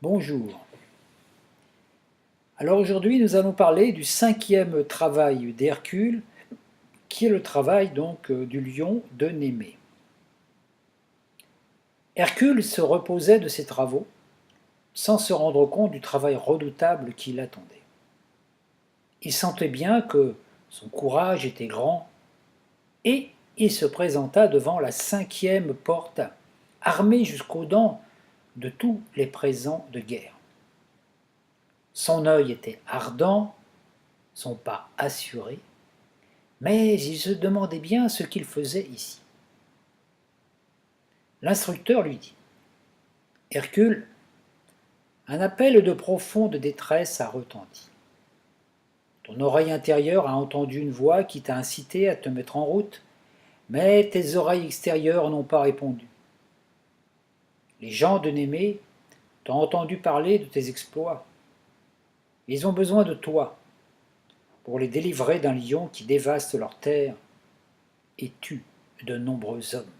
Bonjour. Alors aujourd'hui, nous allons parler du cinquième travail d'Hercule, qui est le travail donc du lion de Némée. Hercule se reposait de ses travaux, sans se rendre compte du travail redoutable qui l'attendait. Il sentait bien que son courage était grand, et il se présenta devant la cinquième porte, armé jusqu'aux dents de tous les présents de guerre. Son œil était ardent, son pas assuré, mais il se demandait bien ce qu'il faisait ici. L'instructeur lui dit : « Hercule, un appel de profonde détresse a retenti. Ton oreille intérieure a entendu une voix qui t'a incité à te mettre en route, mais tes oreilles extérieures n'ont pas répondu. Les gens de Némée t'ont entendu parler de tes exploits. Ils ont besoin de toi pour les délivrer d'un lion qui dévaste leur terre et tue de nombreux hommes. »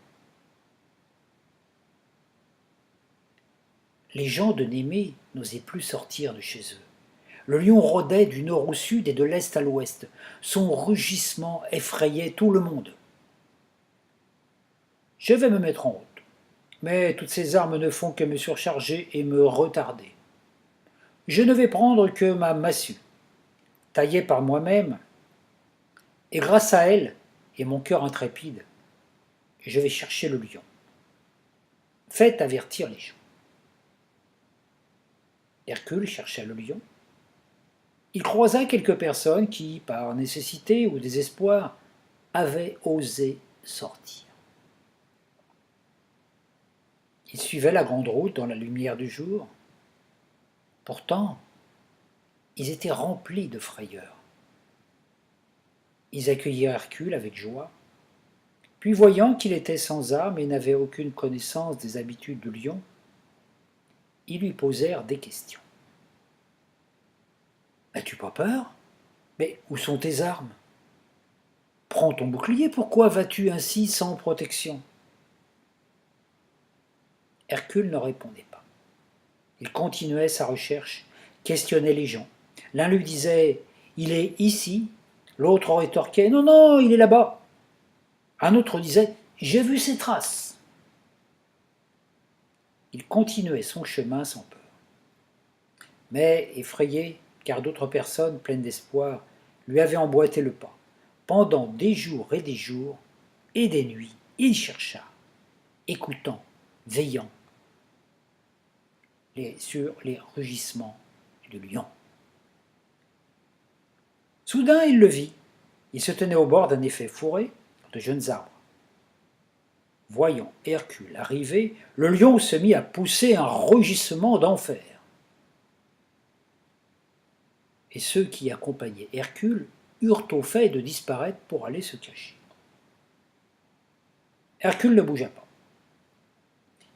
Les gens de Némée n'osaient plus sortir de chez eux. Le lion rôdait du nord au sud et de l'est à l'ouest. Son rugissement effrayait tout le monde. « Je vais me mettre en route, mais toutes ces armes ne font que me surcharger et me retarder. Je ne vais prendre que ma massue, taillée par moi-même, et grâce à elle et mon cœur intrépide, je vais chercher le lion. Faites avertir les gens. » Hercule chercha le lion. Il croisa quelques personnes qui, par nécessité ou désespoir, avaient osé sortir. Ils suivaient la grande route dans la lumière du jour. Pourtant, ils étaient remplis de frayeur. Ils accueillirent Hercule avec joie, puis voyant qu'il était sans armes et n'avait aucune connaissance des habitudes du lion, ils lui posèrent des questions. « N'as-tu pas peur ? Mais où sont tes armes ? Prends ton bouclier, pourquoi vas-tu ainsi sans protection ?» Hercule ne répondait pas. Il continuait sa recherche, questionnait les gens. L'un lui disait « Il est ici », l'autre rétorquait « Non, non, il est là-bas ». Un autre disait « J'ai vu ses traces ». Il continuait son chemin sans peur. Mais, effrayé, car d'autres personnes, pleines d'espoir, lui avaient emboîté le pas, pendant des jours et des jours, et des nuits, il chercha, écoutant, veillant, sur les rugissements du lion. Soudain, il le vit. Il se tenait au bord d'un effet fourré de jeunes arbres. Voyant Hercule arriver, le lion se mit à pousser un rugissement d'enfer. Et ceux qui accompagnaient Hercule eurent au fait de disparaître pour aller se cacher. Hercule ne bougea pas.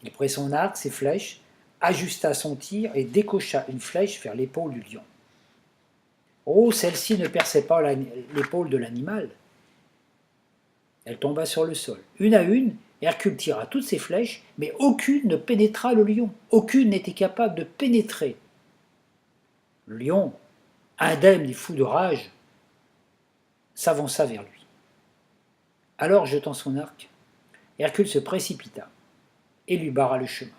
Il prit son arc, ses flèches, ajusta son tir et décocha une flèche vers l'épaule du lion. Oh, celle-ci ne perçait pas l'épaule de l'animal. Elle tomba sur le sol. Une à une, Hercule tira toutes ses flèches, mais aucune ne pénétra le lion. Aucune n'était capable de pénétrer. Le lion, indemne et fou de rage, s'avança vers lui. Alors, jetant son arc, Hercule se précipita et lui barra le chemin.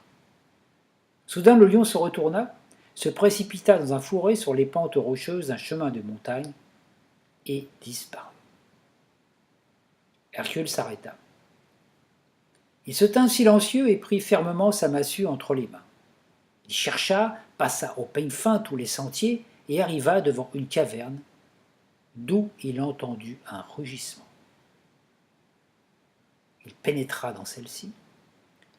Soudain, le lion se retourna, se précipita dans un fourré sur les pentes rocheuses d'un chemin de montagne et disparut. Hercule s'arrêta. Il se tint silencieux et prit fermement sa massue entre les mains. Il chercha, passa au peigne fin tous les sentiers et arriva devant une caverne d'où il entendit un rugissement. Il pénétra dans celle-ci,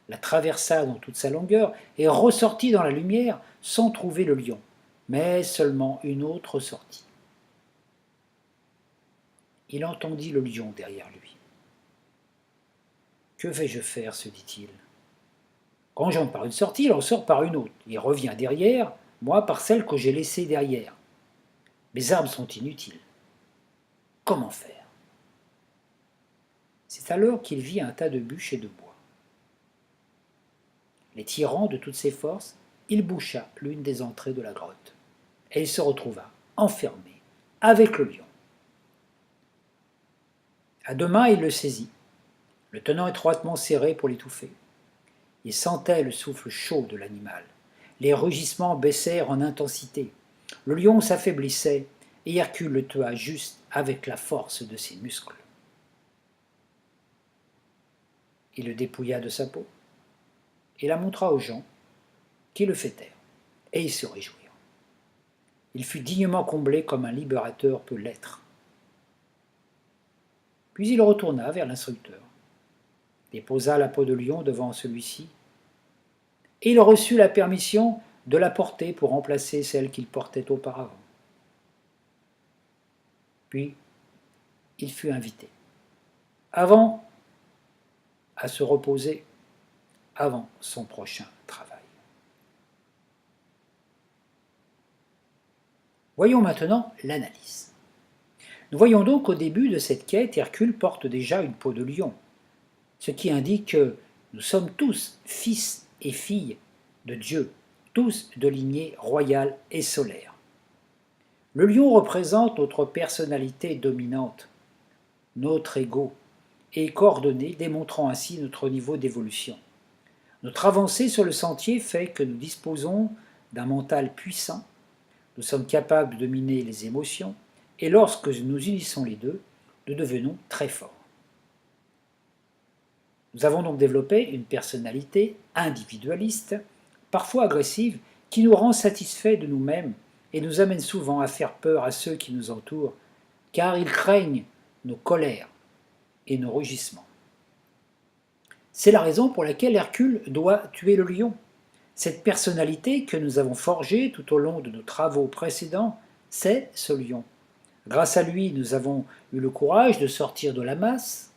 la traversa dans toute sa longueur et ressortit dans la lumière sans trouver le lion, mais seulement une autre sortie. Il entendit le lion derrière lui. « Que vais-je faire ?» se dit-il. « Quand j'entre par une sortie, il en sort par une autre. Il revient derrière, moi par celle que j'ai laissée derrière. Mes armes sont inutiles. Comment faire ?» C'est alors qu'il vit un tas de bûches et de bois. Les tirant de toutes ses forces, il boucha l'une des entrées de la grotte, et il se retrouva enfermé avec le lion. À deux mains, il le saisit, le tenant étroitement serré pour l'étouffer. Il sentait le souffle chaud de l'animal. Les rugissements baissèrent en intensité. Le lion s'affaiblissait, et Hercule le tua juste avec la force de ses muscles. Il le dépouilla de sa peau, et la montra aux gens, qui le fêtèrent, et ils se réjouirent. Il fut dignement comblé comme un libérateur peut l'être. Puis il retourna vers l'instructeur, déposa la peau de lion devant celui-ci, et il reçut la permission de la porter pour remplacer celle qu'il portait auparavant. Puis, il fut invité, avant à se reposer avant son prochain travail. Voyons maintenant l'analyse. Nous voyons donc qu'au début de cette quête, Hercule porte déjà une peau de lion, ce qui indique que nous sommes tous fils et filles de Dieu, tous de lignée royale et solaire. Le lion représente notre personnalité dominante, notre ego, et coordonné, démontrant ainsi notre niveau d'évolution. Notre avancée sur le sentier fait que nous disposons d'un mental puissant, nous sommes capables de dominer les émotions, et lorsque nous unissons les deux, nous devenons très forts. Nous avons donc développé une personnalité individualiste, parfois agressive, qui nous rend satisfaits de nous-mêmes et nous amène souvent à faire peur à ceux qui nous entourent, car ils craignent nos colères et nos rugissements. C'est la raison pour laquelle Hercule doit tuer le lion. Cette personnalité que nous avons forgée tout au long de nos travaux précédents, c'est ce lion. Grâce à lui, nous avons eu le courage de sortir de la masse,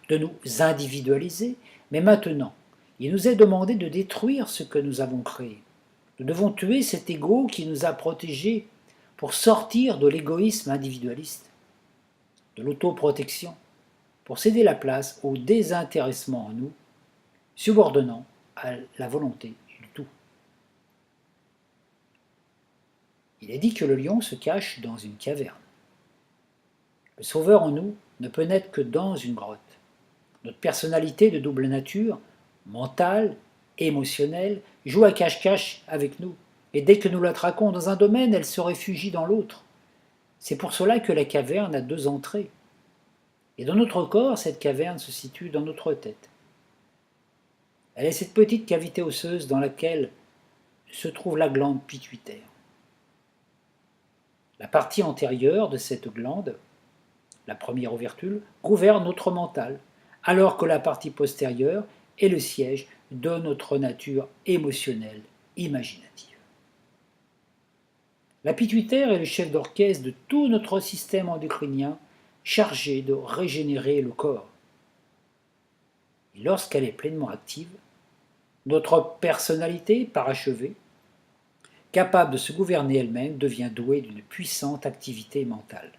de nous individualiser, mais maintenant, il nous est demandé de détruire ce que nous avons créé. Nous devons tuer cet ego qui nous a protégés pour sortir de l'égoïsme individualiste, de l'autoprotection, pour céder la place au désintéressement en nous, subordonnant à la volonté du tout. Il est dit que le lion se cache dans une caverne. Le sauveur en nous ne peut naître que dans une grotte. Notre personnalité de double nature, mentale, émotionnelle, joue à cache-cache avec nous. Et dès que nous la traquons dans un domaine, elle se réfugie dans l'autre. C'est pour cela que la caverne a deux entrées. Et dans notre corps, cette caverne se situe dans notre tête. Elle est cette petite cavité osseuse dans laquelle se trouve la glande pituitaire. La partie antérieure de cette glande, la première ouverture, gouverne notre mental, alors que la partie postérieure est le siège de notre nature émotionnelle imaginative. La pituitaire est le chef d'orchestre de tout notre système endocrinien chargé de régénérer le corps. Et lorsqu'elle est pleinement active, notre personnalité parachevée, capable de se gouverner elle-même, devient douée d'une puissante activité mentale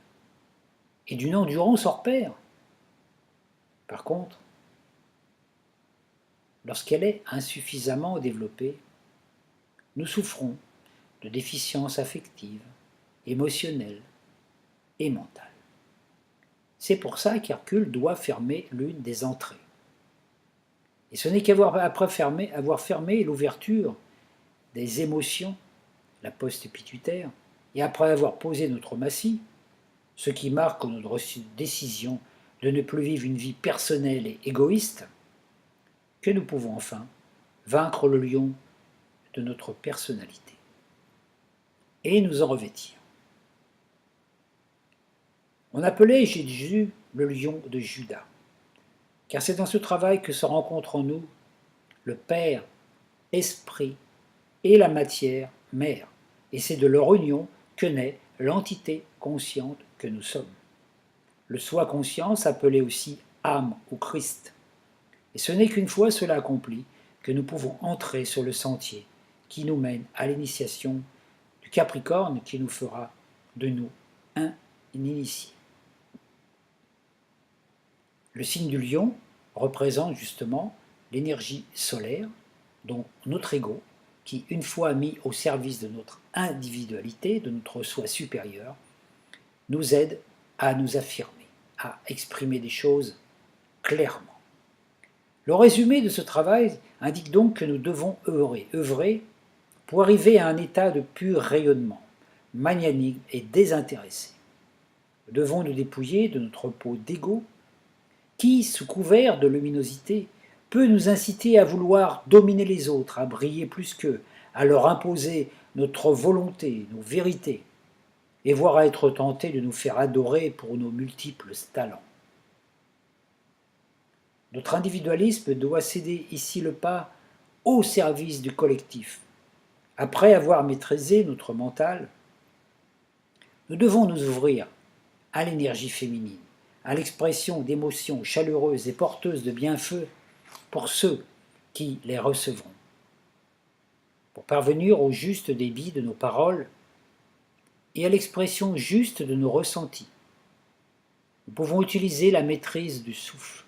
et d'une endurance hors pair. Par contre, lorsqu'elle est insuffisamment développée, nous souffrons de déficiences affectives, émotionnelles et mentales. C'est pour ça qu'Hercule doit fermer l'une des entrées. Et ce n'est qu'avoir fermé l'ouverture des émotions, la poste pituitaire, et après avoir posé notre massue, ce qui marque notre décision de ne plus vivre une vie personnelle et égoïste, que nous pouvons enfin vaincre le lion de notre personnalité et nous en revêtir. On appelait Jésus le lion de Juda, car c'est dans ce travail que se rencontrent en nous le Père, Esprit et la matière, Mère, et c'est de leur union que naît l'entité consciente que nous sommes. Le soi-conscience appelé aussi âme ou Christ. Et ce n'est qu'une fois cela accompli que nous pouvons entrer sur le sentier qui nous mène à l'initiation du Capricorne qui nous fera de nous un initié. Le signe du lion représente justement l'énergie solaire, donc notre ego, qui, une fois mis au service de notre individualité, de notre soi supérieur, nous aide à nous affirmer, à exprimer des choses clairement. Le résumé de ce travail indique donc que nous devons œuvrer pour arriver à un état de pur rayonnement, magnanime et désintéressé. Nous devons nous dépouiller de notre peau d'ego qui, sous couvert de luminosité, peut nous inciter à vouloir dominer les autres, à briller plus qu'eux, à leur imposer notre volonté, nos vérités, et voire à être tenté de nous faire adorer pour nos multiples talents. Notre individualisme doit céder ici le pas au service du collectif. Après avoir maîtrisé notre mental, nous devons nous ouvrir à l'énergie féminine, à l'expression d'émotions chaleureuses et porteuses de bienfaits pour ceux qui les recevront. Pour parvenir au juste débit de nos paroles et à l'expression juste de nos ressentis, nous pouvons utiliser la maîtrise du souffle.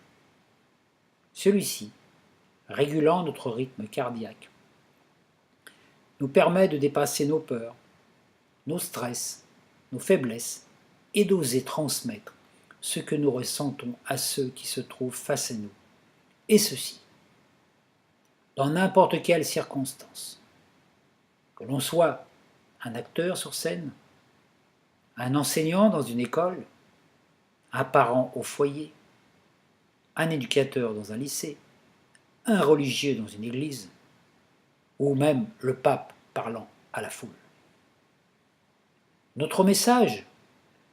Celui-ci, régulant notre rythme cardiaque, nous permet de dépasser nos peurs, nos stress, nos faiblesses et d'oser transmettre ce que nous ressentons à ceux qui se trouvent face à nous. Et ceci, dans n'importe quelle circonstance. Que l'on soit un acteur sur scène, un enseignant dans une école, un parent au foyer, un éducateur dans un lycée, un religieux dans une église, ou même le pape parlant à la foule. Notre message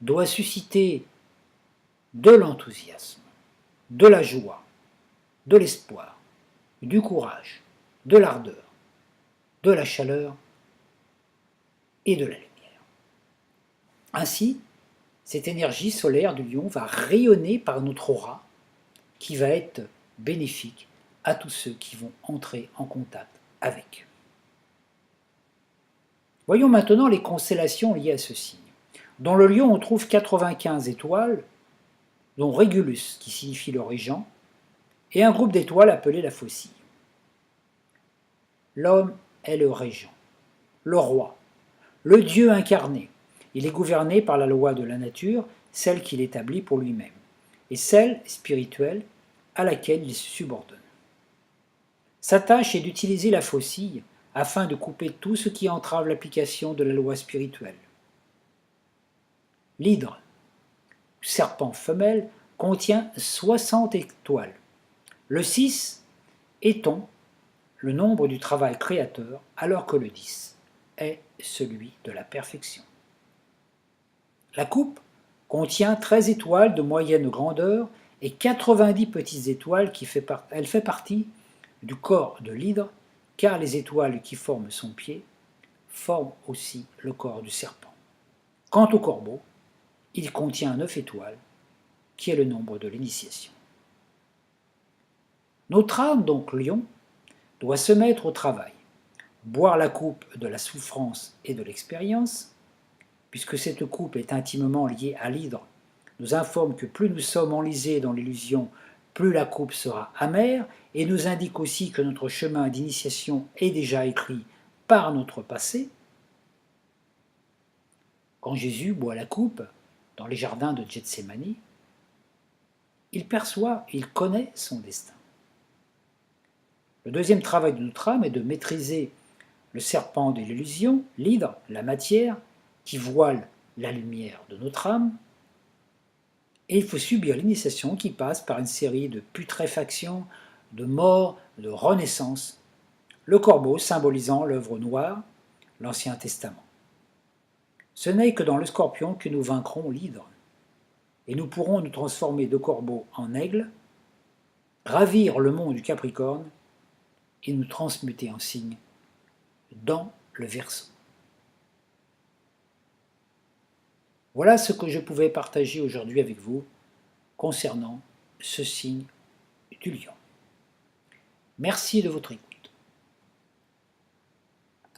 doit susciter de l'enthousiasme, de la joie, de l'espoir, du courage, de l'ardeur, de la chaleur et de la lumière. Ainsi, cette énergie solaire du lion va rayonner par notre aura qui va être bénéfique à tous ceux qui vont entrer en contact avec. Voyons maintenant les constellations liées à ce signe. Dans le lion, on trouve 95 étoiles, dont Régulus, qui signifie le régent, et un groupe d'étoiles appelé la faucille. L'homme est le régent, le roi, le Dieu incarné. Il est gouverné par la loi de la nature, celle qu'il établit pour lui-même, et celle spirituelle à laquelle il se subordonne. Sa tâche est d'utiliser la faucille afin de couper tout ce qui entrave l'application de la loi spirituelle. L'hydre, serpent femelle, contient 60 étoiles. Le 6 étant le nombre du travail créateur, alors que le 10 est celui de la perfection. La coupe contient 13 étoiles de moyenne grandeur et 90 petites étoiles elle fait partie du corps de l'hydre, car les étoiles qui forment son pied forment aussi le corps du serpent. Quant au corbeau, il contient 9 étoiles, qui est le nombre de l'initiation. Notre âme, donc lion, doit se mettre au travail, boire la coupe de la souffrance et de l'expérience, puisque cette coupe est intimement liée à l'hydre, nous informe que plus nous sommes enlisés dans l'illusion, plus la coupe sera amère, et nous indique aussi que notre chemin d'initiation est déjà écrit par notre passé. Quand Jésus boit la coupe dans les jardins de Gethsémani, il perçoit, il connaît son destin. Le deuxième travail de notre âme est de maîtriser le serpent de l'illusion, l'hydre, la matière, qui voile la lumière de notre âme, et il faut subir l'initiation qui passe par une série de putréfactions, de morts, de renaissances, le corbeau symbolisant l'œuvre noire, l'Ancien Testament. Ce n'est que dans le scorpion que nous vaincrons l'hydre, et nous pourrons nous transformer de corbeau en aigle, ravir le mont du Capricorne et nous transmuter en cygne dans le Verseau. Voilà ce que je pouvais partager aujourd'hui avec vous concernant ce signe du lion. Merci de votre écoute.